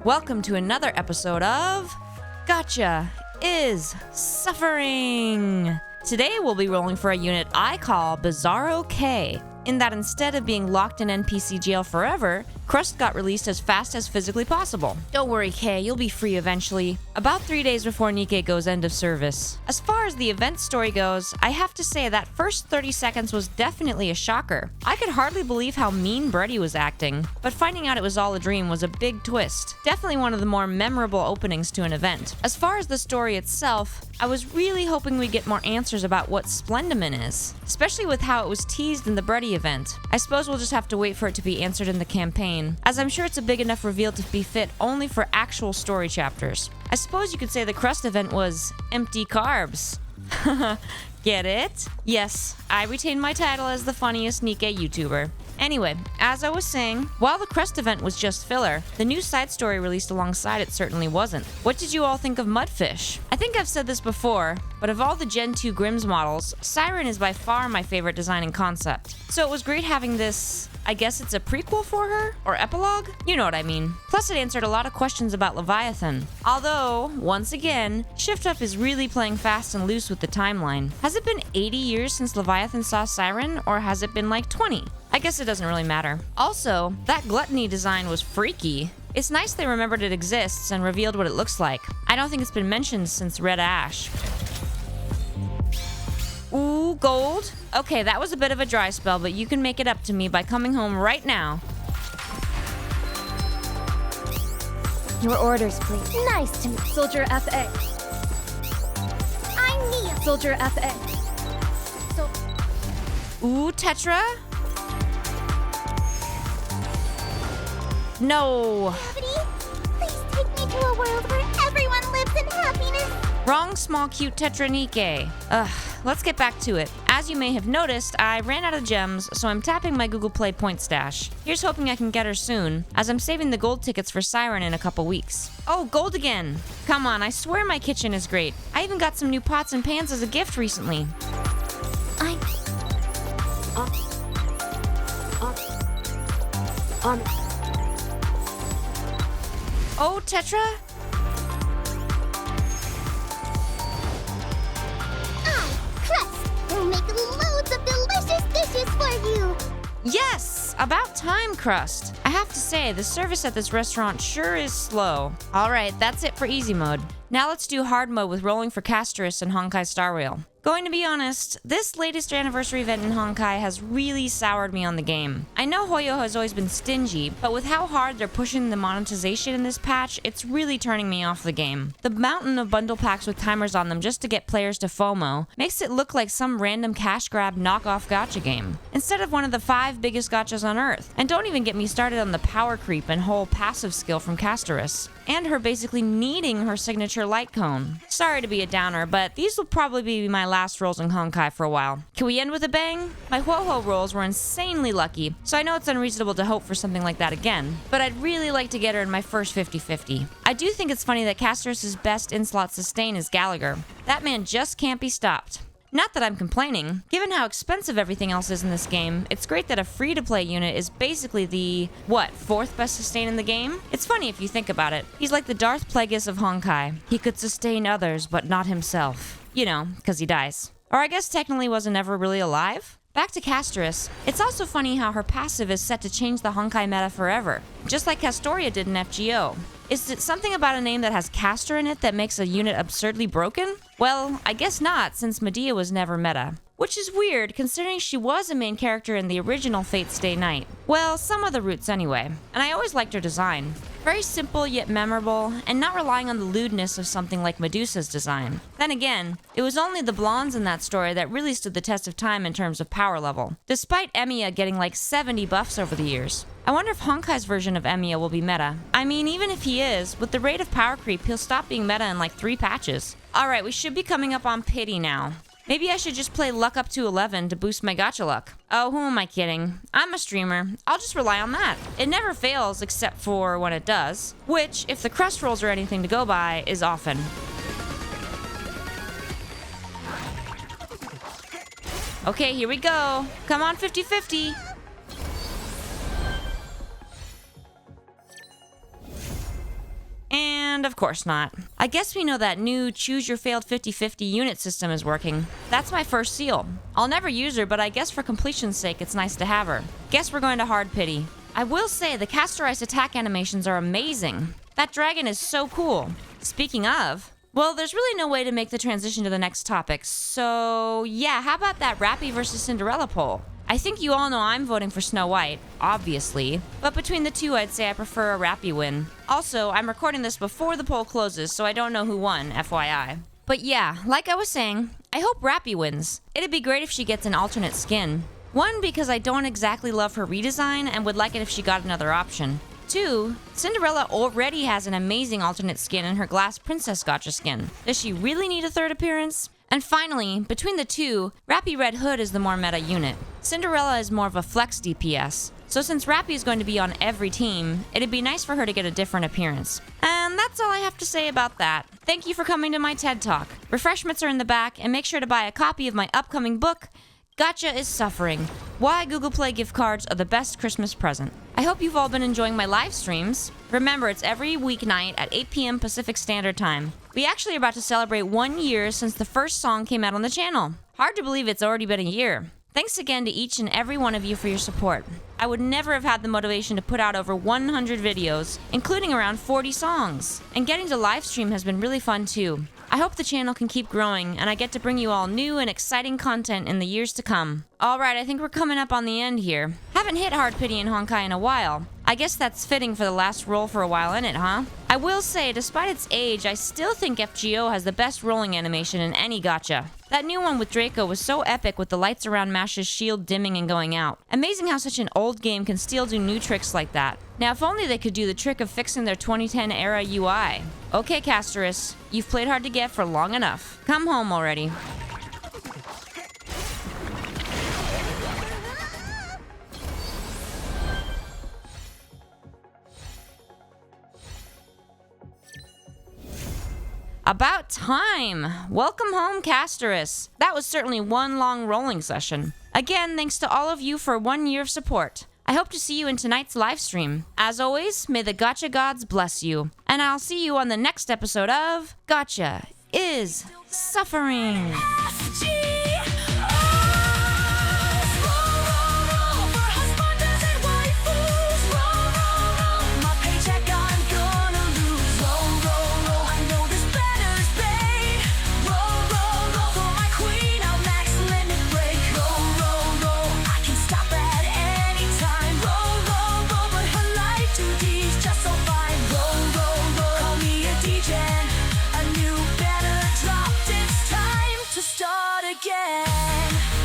Welcome to another episode of GACHA is Suffering! Today we'll be rolling for a unit I call Bizarro K, in that instead of being locked in NPC jail forever, CRUST got released as fast as physically possible. Don't worry, K, you'll be free eventually. About 3 days before Nikke goes end of service. As far as the event story goes, I have to say that first 30 seconds was definitely a shocker. I could hardly believe how mean Brady was acting, but finding out it was all a dream was a big twist. Definitely one of the more memorable openings to an event. As far as the story itself, I was really hoping we'd get more answers about what Splendomin is, especially with how it was teased in the Brady event. I suppose we'll just have to wait for it to be answered in the campaign, as I'm sure it's a big enough reveal to be fit only for actual story chapters. I suppose you could say the CRUST event was empty carbs. Get it? Yes, I retain my title as the funniest Nikke YouTuber. Anyway, as I was saying, while the CRUST event was just filler, the new side story released alongside it certainly wasn't. What did you all think of Mudfish? I think I've said this before, but of all the Gen 2 Grimm's models, Siren is by far my favorite design and concept. So it was great having this, I guess it's a prequel for her? Or epilogue? You know what I mean. Plus it answered a lot of questions about Leviathan. Although, once again, Shift Up is really playing fast and loose with the timeline. Has it been 80 years since Leviathan saw Siren, or has it been like 20? I guess it doesn't really matter. Also, that gluttony design was freaky. It's nice they remembered it exists and revealed what it looks like. I don't think it's been mentioned since Red Ash. Ooh, gold? Okay, that was a bit of a dry spell, but you can make it up to me by coming home right now. Your orders, please. Nice to meet Soldier FA. I'm Nia. Soldier FA. Ooh, Tetra? No. Gravity, please take me to a world where everyone lives in happiness. Wrong small cute Tetra Nikke. Ugh, let's get back to it. As you may have noticed, I ran out of gems, so I'm tapping my Google Play point stash. Here's hoping I can get her soon, as I'm saving the gold tickets for Siren in a couple weeks. Oh, gold again! Come on, I swear my kitchen is great. I even got some new pots and pans as a gift recently. Oh, Tetra? CRUST will make loads of delicious dishes for you. Yes! About time, CRUST. I have to say, the service at this restaurant sure is slow. Alright, that's it for easy mode. Now let's do hard mode with rolling for CASTORICE and Honkai Star Rail. Going to be honest, this latest anniversary event in Honkai has really soured me on the game. I know Hoyo has always been stingy, but with how hard they're pushing the monetization in this patch, it's really turning me off the game. The mountain of bundle packs with timers on them just to get players to FOMO makes it look like some random cash grab knockoff gacha game, instead of one of the 5 biggest gachas on Earth. And don't even get me started on the power creep and whole passive skill from CASTORICE, and her basically needing her signature light cone. Sorry to be a downer, but these will probably be my last rolls in Honkai for a while. Can we end with a bang? My Ho-Ho rolls were insanely lucky, so I know it's unreasonable to hope for something like that again, but I'd really like to get her in my first 50-50. I do think it's funny that CASTORICE's best in-slot sustain is Gallagher. That man just can't be stopped. Not that I'm complaining. Given how expensive everything else is in this game, it's great that a free-to-play unit is basically the, 4th best sustain in the game? It's funny if you think about it. He's like the Darth Plagueis of Honkai. He could sustain others, but not himself. You know, because he dies. Or I guess technically wasn't ever really alive? Back to CASTORICE. It's also funny how her passive is set to change the Honkai meta forever, just like Castoria did in FGO. Is it something about a name that has Castor in it that makes a unit absurdly broken? Well, I guess not, since Medea was never meta. Which is weird, considering she was a main character in the original Fate Stay Night. Well, some of the roots anyway. And I always liked her design. Very simple yet memorable, and not relying on the lewdness of something like Medusa's design. Then again, it was only the blondes in that story that really stood the test of time in terms of power level, despite Emiya getting like 70 buffs over the years. I wonder if Honkai's version of Emiya will be meta. I mean, even if he is, with the rate of power creep, he'll stop being meta in like 3 patches. Alright, we should be coming up on pity now. Maybe I should just play luck up to 11 to boost my gacha luck. Oh, who am I kidding? I'm a streamer. I'll just rely on that. It never fails except for when it does, which, if the CRUST rolls are anything to go by, is often. Okay, here we go. Come on, 50-50. And of course not. I guess we know that new choose your failed 50-50 unit system is working. That's my first seal. I'll never use her, but I guess for completion's sake, it's nice to have her. Guess we're going to hard pity. I will say the CASTORICE attack animations are amazing. That dragon is so cool. Speaking of, well, there's really no way to make the transition to the next topic. So yeah, how about that Rappy versus Cinderella poll? I think you all know I'm voting for Snow White, obviously, but between the two, I'd say I prefer a Rappy win. Also, I'm recording this before the poll closes, so I don't know who won, FYI. But yeah, like I was saying, I hope Rappy wins. It'd be great if she gets an alternate skin. One, because I don't exactly love her redesign and would like it if she got another option. Two, Cinderella already has an amazing alternate skin in her Glass Princess Gacha skin. Does she really need a third appearance? And finally, between the two, Rappy Red Hood is the more meta unit. Cinderella is more of a flex DPS. So since Rappy is going to be on every team, it'd be nice for her to get a different appearance. And that's all I have to say about that. Thank you for coming to my TED Talk. Refreshments are in the back, and make sure to buy a copy of my upcoming book, Gacha is Suffering. Why Google Play gift cards are the best Christmas present. I hope you've all been enjoying my live streams. Remember, it's every weeknight at 8 p.m. Pacific Standard Time. We actually are about to celebrate 1 year since the first song came out on the channel. Hard to believe it's already been a year. Thanks again to each and every one of you for your support. I would never have had the motivation to put out over 100 videos, including around 40 songs. And getting to live stream has been really fun too. I hope the channel can keep growing and I get to bring you all new and exciting content in the years to come. Alright, I think we're coming up on the end here. Haven't hit hard pity in Honkai in a while. I guess that's fitting for the last roll for a while, innit, huh? I will say, despite its age, I still think FGO has the best rolling animation in any gacha. That new one with Draco was so epic with the lights around Mash's shield dimming and going out. Amazing how such an old game can still do new tricks like that. Now, if only they could do the trick of fixing their 2010 era UI. Okay, CASTORICE, you've played hard to get for long enough. Come home already. About time! Welcome home, CASTORICE. That was certainly one long rolling session. Again, thanks to all of you for 1 year of support. I hope to see you in tonight's live stream. As always, may the gacha gods bless you. And I'll see you on the next episode of Gacha is Suffering. Start again.